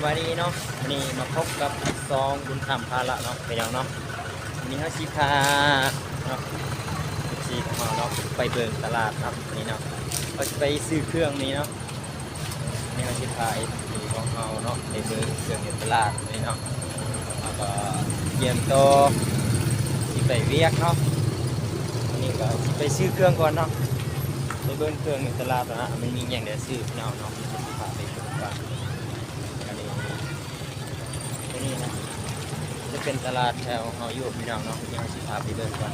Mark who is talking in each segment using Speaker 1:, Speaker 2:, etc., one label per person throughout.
Speaker 1: บายดีเนาะวันนี้มาพบกับซองบุญธรรมภาระเนาะไปแล้วเนาะวันนี้เขาชีพาเนาะชีพาเนาะไปเบิ่งตลาดครับวันนี้เนาะเขาจะไปซื้อเครื่องนี้เนาะนี่เขาชีพาไอ้ของเขาเนาะไปเบิ่งเครื่องในตลาดนี่เนาะแล้วก็เตรียมตัวที่ไปเวียกเนาะวันนี้ก็ไปซื้อเครื่องก่อนเนาะไปเบิ่งเครื่องในตลาดนะมันมีอย่างเดียวซื้อเนาะเขาชีพาไปเบิ่งก่อนนี่นะจะเป็นตลาดแถวเฮาอยู่พี่น้องเนาะยังสิพาไปเดินก่อน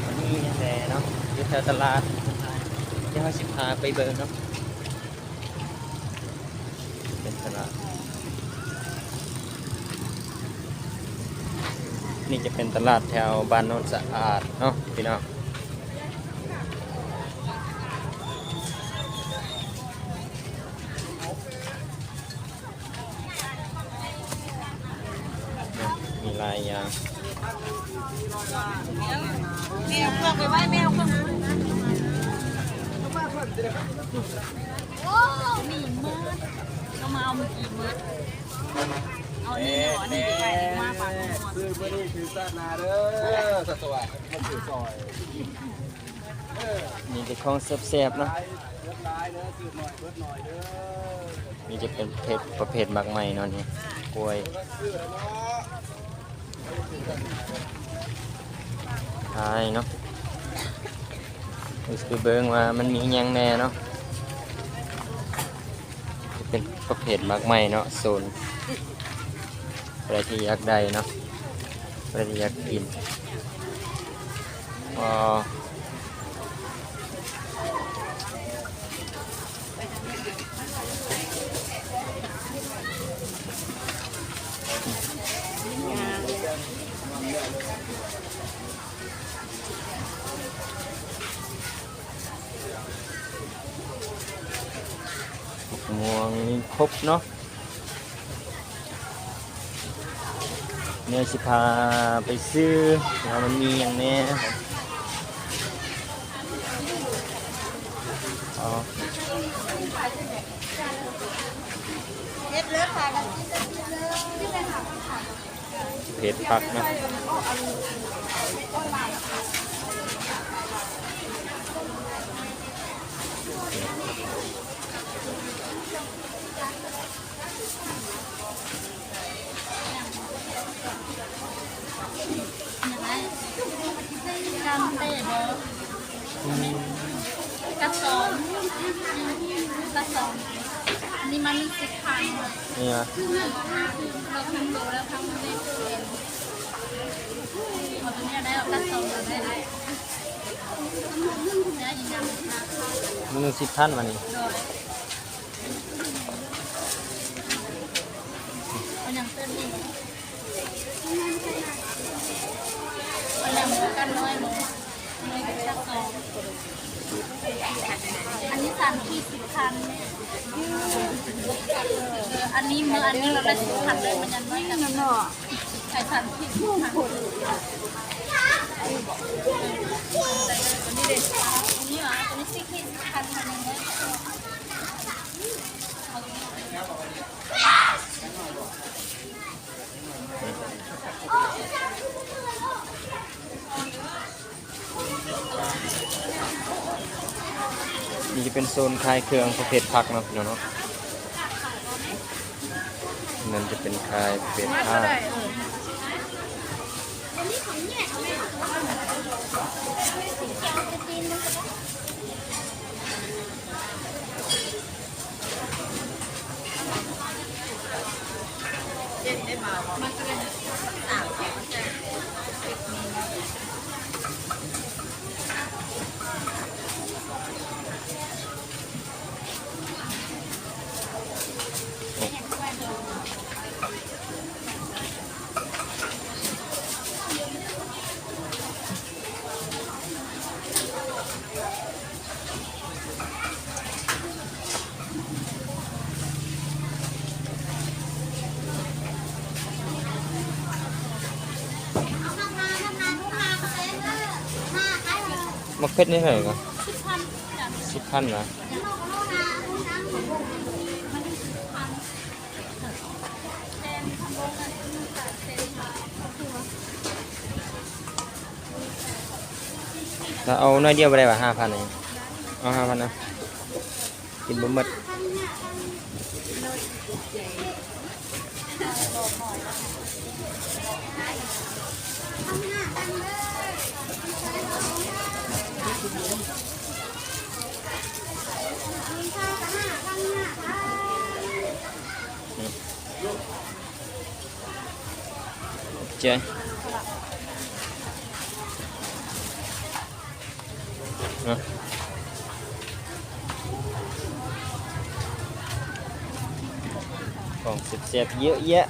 Speaker 1: อันนี้แหละเนาะอยู่แถวตลาดยังสิพาไปเดินเนาะเป็นตลาดนี่จะเป็นตลาดแถวบ้านโนนสะอาดเนาะพี่น้องมีลายยาง
Speaker 2: แมวเครื่องไปไว้แมวเครื่องโอ้มีมืดก็มาเอากี่มืดเอานี่หรอนี่ไปมาปาก
Speaker 3: ซื้อมานี่คือซาดนาเด้อสวัสดิ์มันถือซอย
Speaker 1: นี่จะของแซ่บๆเนาะนี่จะเป็นประเภทหมักใหม่เนาะนี่กล้วยใช่เนาะดูเบิ้งว่ามันมียังแน่เนาะเป็นประเภทหมักใหม่เนาะโซนอะไรที่อยากได้เนาะอะไรที่อยากกินอ๋อม่วงครบเนาะเนี่ยสิพาไปซื้อว่ามันมีอย่างแน่อ๋อ
Speaker 2: เฮ็ดเลือดค่ะกัน
Speaker 1: เผ็ดผักนะ
Speaker 2: การเตะบอลกระสอบนี่มัน10,000
Speaker 1: นี่นะ
Speaker 2: เราทำโตแล้วทำได้เอาตัวนี้ได้กระสอบได้ได้ยิงยัง
Speaker 1: มือ10,000วันนี้
Speaker 2: มันยังเต้นนี่มันยังกันน้อยลงน้อยกระสอบอันนี้3-10,000เนี่ยอันนี้เมื่ออันนี้เราได้10,000เลยมันยังน้อยกันเนาะใช้3-10,000ตัวนี้เด็ดตัวนี้หรอตัวนี้10,000ทำยังไง
Speaker 1: นี่จะเป็นโซนขายเครื่องประเภทผักเนาะพี่น้องเนาะนั่นจะเป็นขายประเภทผักมะเขือนี่เท่าไหร่กัน10,000นะ ถ้าเอาน้อยเดียวไปได้ป่ะ5,000เองเอา5,000นะกินบ่หมดเจ๊ของเสียบๆเยอะแยะ